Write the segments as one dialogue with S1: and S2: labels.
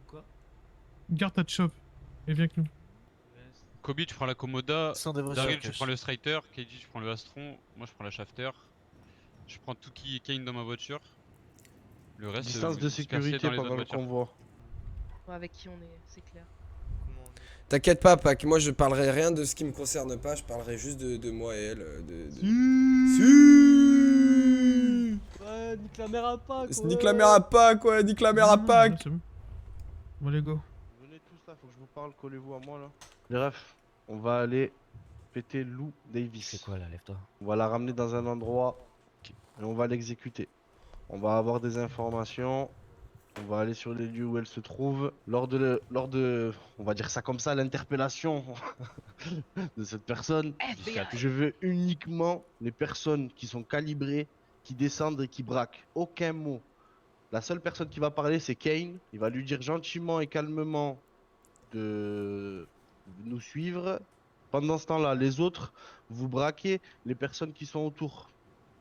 S1: Quoi?
S2: Garde ta chop et viens avec nous.
S3: Kobe, tu prends la Komoda.
S4: Sans des vrais
S3: Daryl,
S4: circus.
S3: tu prends le Strider. KG, tu prends le Astron. Moi, je prends la Shafter. Je prends Tuki et Kane dans ma voiture. Le reste,
S5: Distance
S3: vous
S5: de
S3: dispersez
S5: sécurité
S3: dans les autres
S5: pendant le
S3: voitures.
S5: convoi.
S6: Avec qui on est, c'est clair.
S7: T'inquiète pas, Pac, moi je parlerai rien de ce qui me concerne pas, je parlerai juste de moi et elle. Si.
S1: Ouais, nique la mère à Pâques.
S7: Nique la mère à Pac, ouais, nique la mère à Pac.
S2: C'est bon. Bon, allez, go.
S5: Venez tous là, faut que je vous parle, collez-vous à moi là. Les refs, on va aller péter Lou Davis.
S4: C'est quoi là, lève-toi?
S5: On va la ramener dans un endroit et on va l'exécuter. On va avoir des informations. On va aller sur les lieux où elle se trouve. Lors de, on va dire ça comme ça, l'interpellation de cette personne, je veux uniquement les personnes qui sont calibrées, qui descendent et qui braquent. Aucun mot. La seule personne qui va parler, c'est Kane. Il va lui dire gentiment et calmement de nous suivre. Pendant ce temps-là, les autres, vous braquez les personnes qui sont autour.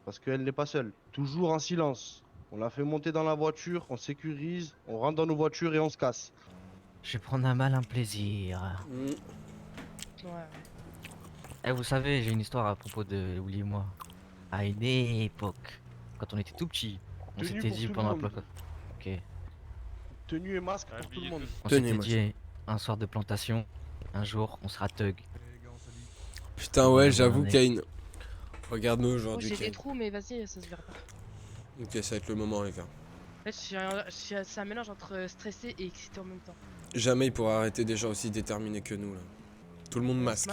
S5: Parce qu'elle n'est pas seule. Toujours en silence. On la fait monter dans la voiture, on sécurise, on rentre dans nos voitures et on se casse.
S4: Je vais prendre un malin plaisir.
S6: Ouais.
S4: Eh, vous savez, j'ai une histoire à propos de Willy et moi. À une époque, quand on était tout petit, on
S5: Tenue
S4: s'était
S5: pour
S4: dit
S5: tout le
S4: pendant la
S5: monde.
S4: plaque. Ok.
S5: Tenue et masque pour tout le monde.
S4: On
S7: Tenez,
S4: s'était
S7: moi,
S4: dit un soir de plantation, un jour on sera thug.
S7: Putain, ouais,
S4: Ouais,
S7: j'avoue,
S4: on est-
S7: Kane. Regarde-nous
S6: Moi
S7: aujourd'hui,
S6: j'ai des
S7: Kane.
S6: trous, mais vas-y, ça se verra pas.
S7: Ok, ça va être le moment, les gars.
S6: En fait, c'est un mélange entre stressé et excité en même temps.
S7: Jamais il pourra arrêter des gens aussi déterminés que nous, là. Tout le monde masque.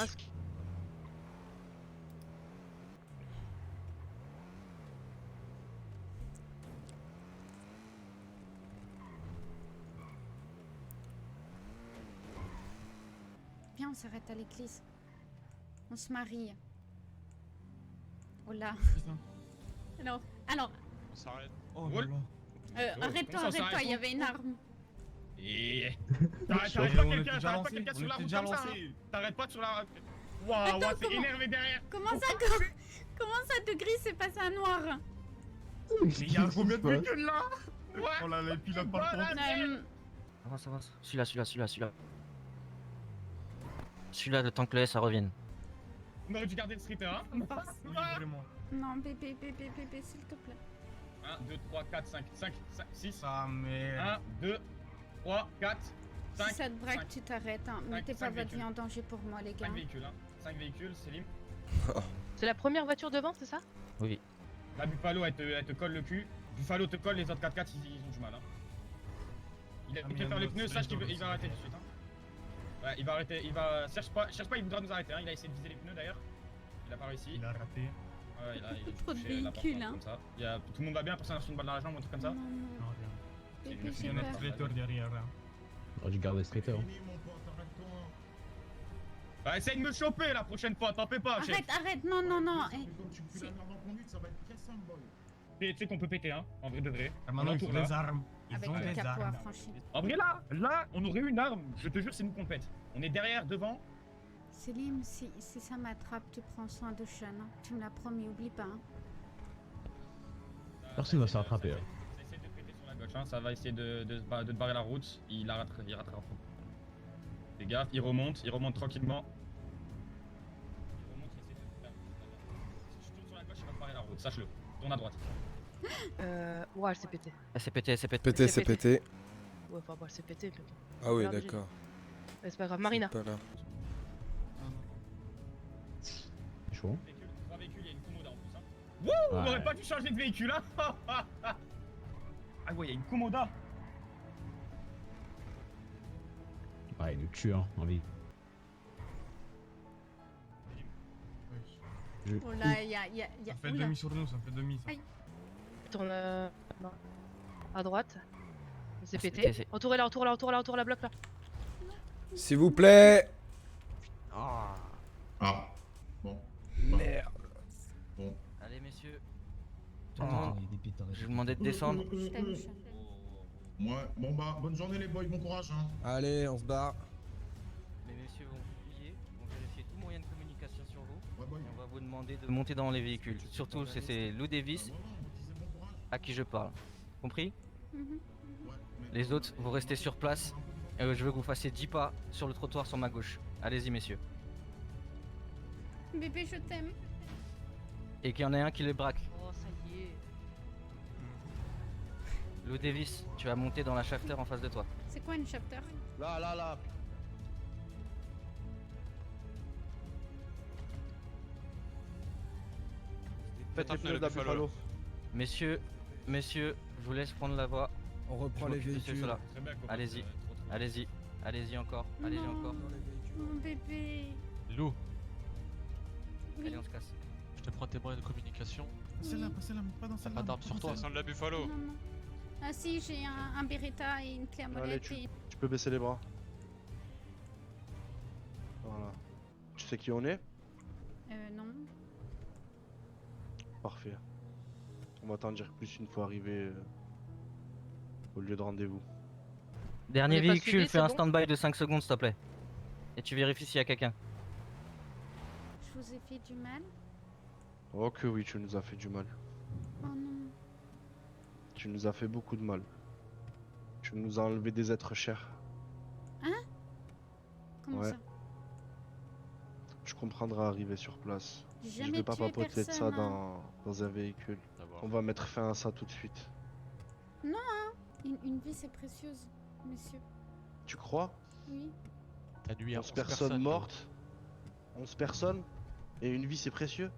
S8: Viens, on s'arrête à l'église. On se marie. Oh là. Alors,
S3: On s'arrête.
S2: Oh là là.
S8: arrête-toi, il y avait une arme.
S9: T'arrêtes pas quelqu'un sur la route comme ça. T'arrêtes pas sur la. Waouh, c'est énervé derrière.
S8: Comment ça, de gris c'est passé à noir?
S9: Mais y'a combien de véhicules là?
S2: Oh là là, et puis il a pas le temps.
S4: Avance, avance. Celui-là. Celui-là, le temps que le S ça revienne.
S9: On aurait dû garder le streeter, hein?
S2: Vraiment.
S8: Non, bébé, s'il te plaît.
S9: 1, 2, 3, 4, 5, 6.
S2: Ça, mais.
S9: 1, 2, 3, 4, 5.
S8: Si ça te braque,
S9: 5.
S8: tu t'arrêtes. Hein. Mettez pas votre vie en danger pour moi, les gars.
S9: 5 véhicules, hein. 5 véhicules, Selim.
S6: C'est la première voiture devant, c'est ça?
S4: Oui.
S9: La Buffalo, elle te colle le cul. Buffalo te colle, les autres 4x4, ils ont du mal, hein. Il a fait faire les pneus, sache qu'il va arrêter tout de suite, hein. Ouais, il va arrêter, cherche pas, il voudra nous arrêter, hein. Il a essayé de viser les pneus d'ailleurs. Il a pas réussi.
S2: Il a raté.
S9: Ouais, il a
S8: Trop de
S9: touché la porte,
S8: véhicules, hein.
S9: comme ça. Tout le monde va bien, personne n'a reçu une balle dans la jambe ou un truc comme ça.
S8: Non.
S2: Non, rien.
S9: C'est
S8: Bébé,
S9: une
S8: j'ai
S2: Il y en a
S8: peur.
S2: tous les tours derrière là.
S10: Oh, j'ai gardé Streeter.
S9: Bah essaye de me choper la prochaine fois, t'en fais pas, chef.
S8: Arrête, non.
S9: Tu sais qu'on peut péter, hein, en vrai de vrai.
S2: Maintenant, ils ont
S9: là.
S2: des armes. Ils
S8: Avec
S2: ont
S8: le
S2: des
S8: capot
S2: armes.
S8: affranchi.
S9: En vrai là, on aurait eu une arme, je te jure, c'est nous qu'on pète. On est derrière, devant.
S8: Selim, si ça m'attrape, tu prends soin de Sean. Hein. Tu me l'as promis, oublie pas. Hein.
S10: Personne va se rattraper.
S9: Ça essaie de péter sur la gauche, hein, ça va essayer de te barrer la route. Il ratera en fond. Fais gaffe, il remonte tranquillement. Il remonte, il essaie de faire. Si tu tournes sur la gauche, il va te barrer la route, sache-le. Tourne à droite.
S6: Ouais, elle s'est pété.
S4: Elle s'est pété.
S7: Pété, c'est pété.
S6: Ouais, enfin, bon, elle s'est pété. Mais...
S7: Ah oui,
S6: Regarde,
S7: d'accord.
S6: C'est pas grave, Marina.
S7: Pas là.
S10: C'est chaud.
S9: 3 véhicules, il y a une Komoda en plus. Hein. Wouh, on aurait pas dû changer de véhicule, hein. Ah ouais, il y a une Komoda.
S10: Ouais, il nous tue, hein, en vie.
S8: Oh là, il y a...
S2: Ça fait demi sur nous, ça fait demi. Ça.
S8: Aïe.
S6: Tourne non. À droite. C'est
S4: Ah, c'est
S6: pété.
S4: pété,
S6: Entourez la bloc là.
S7: S'il vous plaît.
S4: Ah.
S11: Ah, bon.
S7: Merde.
S11: Bon.
S4: Allez, messieurs. Tout le monde, je vous demandais de descendre.
S8: Je t'aime, Sean.
S11: Moi, bon bah, bonne journée les boys, bon courage hein.
S7: Allez, on se barre.
S4: Les messieurs vont vous fouiller, vont vérifier tout moyen de communication sur vous.
S11: Ouais, boy.
S4: Et on va vous demander de monter dans les véhicules. Surtout, c'est Lou Davis à qui je parle. Compris?
S8: Mhm.
S11: Ouais, mais-
S4: Les autres, vous restez sur place. Je veux que vous fassiez 10 pas sur le trottoir sur ma gauche. Allez-y, messieurs.
S8: Bébé, je t'aime.
S4: Et qu'il y en ait un qui les braque.
S6: Oh, ça y est.
S4: Lou Davis, tu vas monter dans la shafter en face de toi.
S8: C'est quoi une chapter?
S5: Là. Faites un
S3: Buffalo,
S5: pilote à
S3: Buffalo.
S5: Buffalo.
S4: Messieurs, je vous laisse prendre la voie.
S7: On reprend
S4: Je
S7: les
S4: m'occupe de
S7: véhicules.
S4: ceux-là.
S9: Très bien, copain,
S4: Allez-y.
S9: trop, trop.
S4: Allez-y, allez-y encore, allez-y
S8: Non.
S4: encore.
S7: Dans les véhicules.
S8: Mon bébé.
S1: Lou,
S8: Oui.
S4: Allez, on se casse.
S1: je te prends tes moyens de communication.
S11: Celle-là, pas celle-là, pas dans
S1: T'as
S11: celle-là.
S1: pas d'armes sur toi.
S3: Descends de la Buffalo.
S8: Non, non. Ah si, j'ai un Beretta et une clé à
S5: Allez,
S8: molette et...
S5: tu peux baisser les bras. Voilà. Tu sais qui on est?
S8: non.
S5: Parfait. On va t'en dire plus une fois arrivé au lieu de rendez-vous.
S4: Dernier
S6: On est pas
S4: véhicule,
S6: suivi,
S4: fais
S6: c'est
S4: un
S6: bon
S4: stand-by de 5 secondes s'il te plaît. Et tu vérifies s'il y a quelqu'un.
S8: Je vous ai fait du mal.
S5: Oh que oui, tu nous as fait du mal.
S8: Oh non.
S5: Tu nous as fait beaucoup de mal. Tu nous as enlevé des êtres chers.
S8: Comment
S5: Ouais.
S8: ça?
S5: Tu comprendras arrivé sur place.
S8: J'ai
S5: Je
S8: jamais
S5: vais pas
S8: tué
S5: papoter de ça
S8: personne, hein.
S5: dans un véhicule.
S3: D'abord.
S5: On va mettre fin à ça tout de suite.
S8: Une vie c'est précieuse, monsieur.
S5: Tu crois?
S8: Oui.
S1: T'as nuit à
S5: 11 personnes mortes, 11 personnes, et une vie c'est précieux.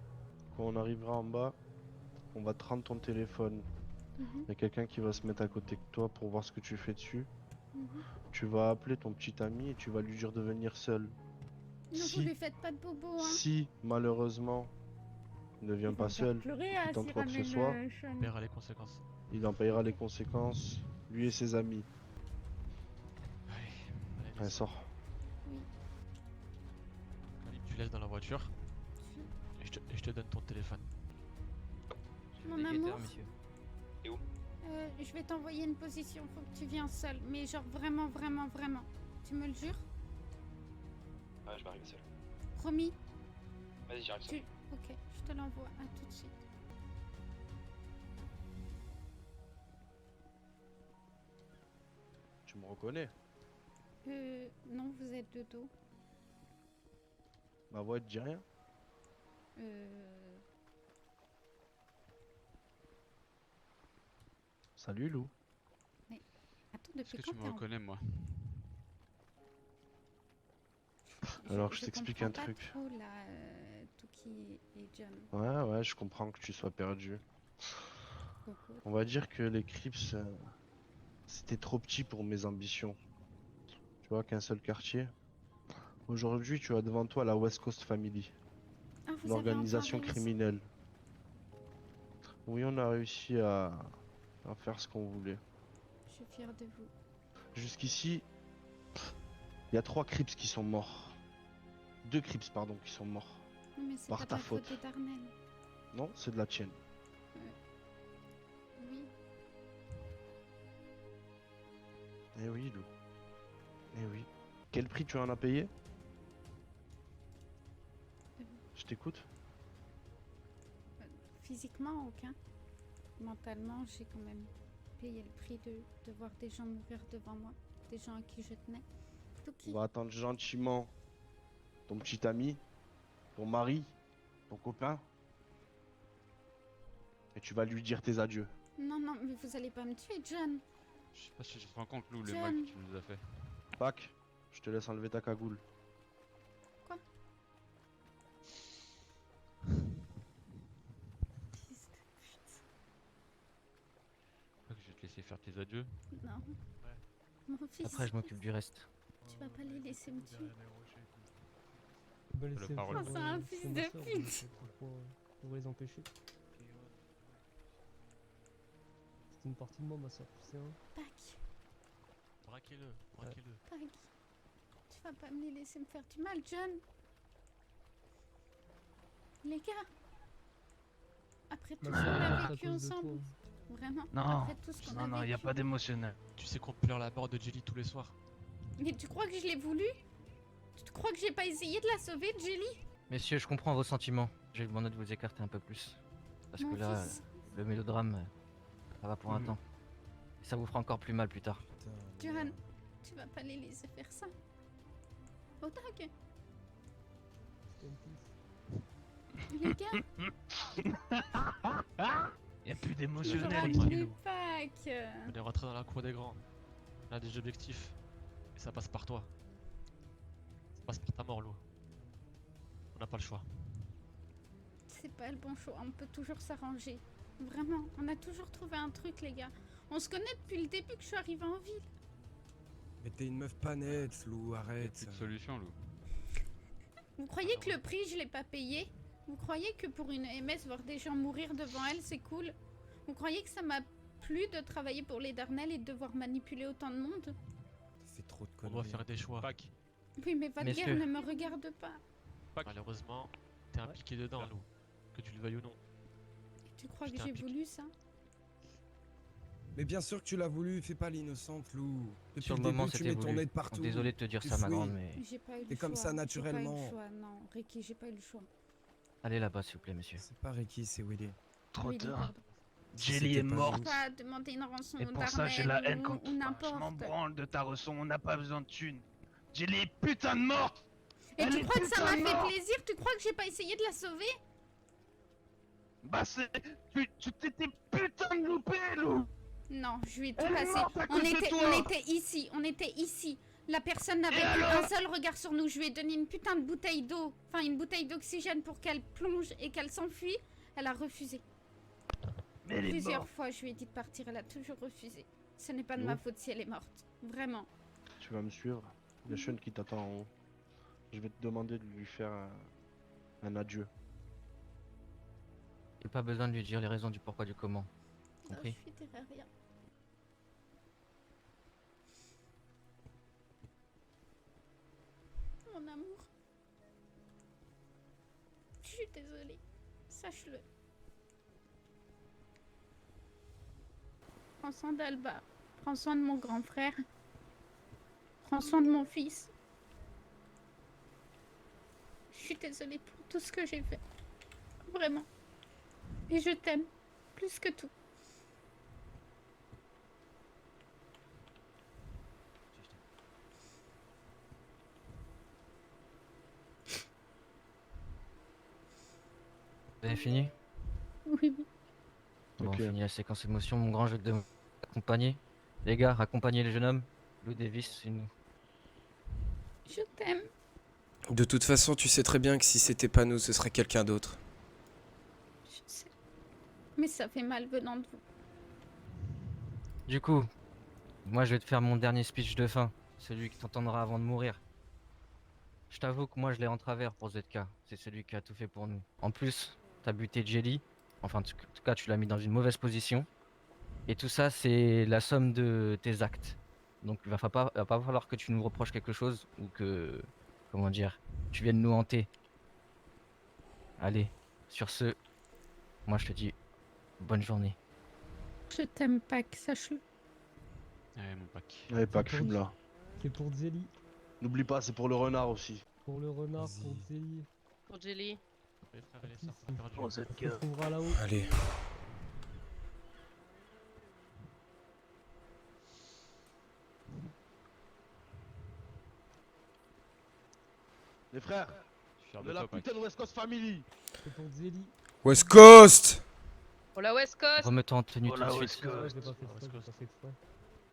S5: Quand on arrivera en bas, on va te rendre ton téléphone.
S8: Mhm,
S5: Il y a quelqu'un qui va se mettre à côté de toi pour voir ce que tu fais dessus.
S8: mhm.
S5: Tu vas appeler ton petit ami et tu vas lui dire de venir seul.
S8: Non,
S5: Si-
S8: vous lui faites pas de bobo, hein.
S5: Si, malheureusement, il ne vient
S8: Il
S5: pas
S8: va
S5: seul,
S8: pleurer,
S5: tu tentes
S8: s'il
S5: quoi que ce
S8: ramène,
S5: soit,
S8: Sean.
S1: Paiera les conséquences.
S5: il en payera les conséquences, lui et ses amis.
S1: Allez,
S5: Allez, sors.
S1: Khalid, tu laisses dans la voiture et je te donne ton téléphone.
S8: Mon
S4: Des
S8: amour.
S4: guetteurs, messieurs.
S8: Je vais t'envoyer une position, faut que tu viennes seul. Mais genre vraiment, vraiment, vraiment. Tu me le jures?
S12: Ouais, je vais arriver seul.
S8: Promis?
S12: Vas-y, j'arrive seul.
S8: Ok, je te l'envoie. À tout de suite.
S5: Tu me reconnais?
S8: Non, vous êtes de dos.
S5: Ma voix te dit rien? Salut Lou.
S8: Attends,
S3: Est-ce
S8: depuis
S3: que
S8: quand
S3: tu me
S8: t'es en-
S3: reconnais, moi?
S5: Alors, je t'explique un
S8: comprends pas
S5: truc.
S8: trop, là, Tuki et John.
S5: Ouais, je comprends que tu sois perdu.
S8: Beaucoup.
S5: On va dire que les Crips, c'était trop petit pour mes ambitions. Tu vois, qu'un seul quartier. Aujourd'hui, tu as devant toi la West Coast Family,
S8: Ah, vous avez
S5: l'organisation
S8: encore réussi.
S5: criminelle. Oui, on a réussi à faire ce qu'on voulait.
S8: Je suis fière de vous.
S5: Jusqu'ici, il y a 3 Crips qui sont morts. 2 Crips, pardon, qui sont morts.
S8: Non, mais c'est
S5: Par
S8: pas
S5: ta
S8: de la faute
S5: faute.
S8: de Darnell.
S5: Non, c'est de la tienne.
S8: Oui.
S5: Eh oui, Lou. Eh oui. Quel prix tu en as payé? Je t'écoute.
S8: Physiquement, aucun. Mentalement, j'ai quand même payé le prix de voir des gens mourir devant moi. Des gens à qui je tenais. Tuki.
S5: On va attendre gentiment ton petit ami, ton mari, ton copain. Et tu vas lui dire tes adieux.
S8: Non, non, mais vous allez pas me tuer, John.
S3: Je sais pas si je te rends compte, Lou, le
S8: John.
S3: mal que tu nous as fait.
S5: Pac, je te laisse enlever ta cagoule.
S8: Fils de pute.
S3: Je vais te laisser faire tes adieux.
S8: Non. Mon fils.
S4: Après, je m'occupe du reste.
S8: Tu vas pas les laisser me tuer.
S3: Le parole.
S8: Oh, c'est un fils de pute.
S1: Pour les empêcher. C'est une partie de moi, ma soeur, tu sais. Hein.
S8: Pac,
S3: Braquez-le, braquez-le.
S8: Pac. Tu vas pas me les laisser me faire du mal, John. Les gars. Après tout ce qu'on a vécu ensemble. Vraiment.
S1: Non,
S8: Après tout ce qu'on a vécu.
S1: y a pas d'émotionnel. Tu sais qu'on pleure la mort de Jelly tous les soirs.
S8: Mais tu crois que je l'ai voulu? Tu crois que j'ai pas essayé de la sauver, Jelly?
S4: Messieurs, je comprends vos sentiments. Je vais vous demander de vous écarter un peu plus. Parce
S8: Mon
S4: que là,
S8: fils.
S4: le mélodrame Ça va pour un temps. Et ça vous fera encore plus mal plus tard.
S8: Duran, tu vas pas les laisser faire ça. Oh, tac. Les gars,
S1: Y'a plus
S8: je
S1: d'émotionnel.
S8: les packs.
S1: On est rentré dans la cour des grands. On a des objectifs. Et ça passe par toi. Ça passe par ta mort, Lou. On n'a pas le choix.
S8: C'est pas le bon choix, on peut toujours s'arranger. Vraiment, on a toujours trouvé un truc, les gars. On se connaît depuis le début que je suis arrivée en ville.
S13: Mais t'es une meuf pas nette, Lou,
S3: Y'a
S13: arrête.
S3: plus de solution, Lou.
S8: Vous croyez que le prix, je l'ai pas payé? Vous croyez que pour une MS, voir des gens mourir devant elle, c'est cool? Vous croyez que ça m'a plu de travailler pour les Darnell et de devoir manipuler autant de monde?
S13: C'est trop de
S1: On
S13: conneries.
S1: doit faire des choix.
S3: Pac.
S8: Oui, mais votre
S4: Messieurs.
S8: guerre ne me regarde pas.
S1: Malheureusement, t'es impliqué dedans, Lou. Que tu le veuilles ou non.
S8: Tu crois que
S1: Putain,
S8: j'ai
S1: pique.
S8: voulu ça?
S13: Mais bien sûr que tu l'as voulu, fais pas l'innocente, Lou. Depuis
S4: Sur
S13: le
S4: le moment,
S13: début, tu
S4: c'était
S13: mets ton
S4: voulu.
S13: nez de partout.
S4: Désolé de te dire
S13: Tu
S4: ça, ma
S13: fouilles.
S4: grande, mais...
S8: J'ai pas eu le
S13: C'est
S8: choix.
S13: comme ça
S8: J'ai pas eu
S13: naturellement.
S8: le choix, non. Ricky, j'ai pas eu le choix.
S4: Allez là-bas, s'il vous plaît, monsieur.
S13: C'est pas Ricky, c'est Willy.
S8: Oui, pardon.
S13: Si c'était pas
S8: On
S13: vous.
S8: va demander une rançon
S14: Et
S8: aux
S14: pour ça, j'ai la
S8: Darnell
S14: haine
S8: ou-
S14: contre
S8: ou
S14: toi. Je m'en
S8: n'importe.
S14: branle de ta rançon, on n'a pas besoin de thunes. J'ai les putains de mortes.
S8: Et
S14: Elle
S8: tu
S14: est
S8: crois que ça
S14: putain
S8: m'a
S14: de
S8: fait
S14: morte.
S8: plaisir? Tu crois que j'ai pas essayé de la sauver?
S14: Bah c'est... Tu t'étais putain de loupé, Lou.
S8: Non, je lui ai tout
S14: Elle est
S8: passé.
S14: morte à
S8: On
S14: cause de
S8: était,
S14: toi.
S8: on était ici, on était ici. La personne n'avait
S14: Et
S8: plus
S14: alors
S8: un seul regard sur nous. Je lui ai donné une putain de bouteille d'eau, enfin une bouteille d'oxygène pour qu'elle plonge et qu'elle s'enfuit. Elle a refusé.
S14: Mais elle est
S8: Plusieurs
S14: morte.
S8: fois, je lui ai dit de partir. Elle a toujours refusé. Ce n'est pas de
S5: Lou
S8: ma faute si elle est morte. Vraiment.
S5: Tu vas me suivre. Il y a Sean qui t'attend en haut. Je vais te demander de lui faire un adieu.
S4: J'ai pas besoin de lui dire les raisons du pourquoi du comment. Compris?
S8: Je lui dirai rien. Mon amour. Je suis désolée. Sache-le. Prends soin d'Alba. Prends soin de mon grand frère. Prends soin de mon fils. Je suis désolée pour tout ce que j'ai fait. Vraiment. Et je t'aime. Plus que tout.
S4: Vous avez fini?
S8: Oui, oui.
S4: Bon,
S5: Ok.
S4: on finit la séquence émotion. Mon grand, je vais te accompagner. Les gars, accompagnez le jeune homme. Lou Davis, c'est nous.
S8: Je t'aime.
S7: De toute façon, tu sais très bien que si c'était pas nous, ce serait quelqu'un d'autre.
S8: Je sais. Mais ça fait mal venant de vous.
S4: Du coup, moi je vais te faire mon dernier speech de fin, celui que t'entendras avant de mourir. Je t'avoue que moi je l'ai en travers pour ZK, c'est celui qui a tout fait pour nous. En plus, t'as buté Jelly, enfin en tout cas tu l'as mis dans une mauvaise position. Et tout ça c'est la somme de tes actes. Donc il va pas falloir que tu nous reproches quelque chose ou que, comment dire, tu viennes nous hanter. Allez, sur ce, moi je te dis bonne journée.
S8: Je t'aime, Pac, sache-le.
S3: Ouais, mon pack.
S5: Allez, Pac, fume là.
S10: C'est pour Zélie.
S5: N'oublie pas, c'est pour le renard aussi.
S10: Pour le renard, pour Zélie.
S6: Pour Jelly.
S1: Les frères et les sœurs, on a perdu.
S14: Oh, cette
S10: On
S14: gueule.
S10: se trouvera là-haut.
S7: Allez.
S5: Les frères,
S3: Je suis fier
S5: de
S3: de
S5: la
S3: toi, Pac.
S5: putain de West Coast Family.
S10: C'est pour Zélie.
S7: West Coast!
S6: Pour la West Coast.
S4: Remets-toi en tenue
S14: Oh
S4: tout
S14: la
S4: de
S14: West
S4: suite.
S10: Ouais,
S14: Coast.
S10: je l'ai pas fait exprès, je l'ai pas fait exprès.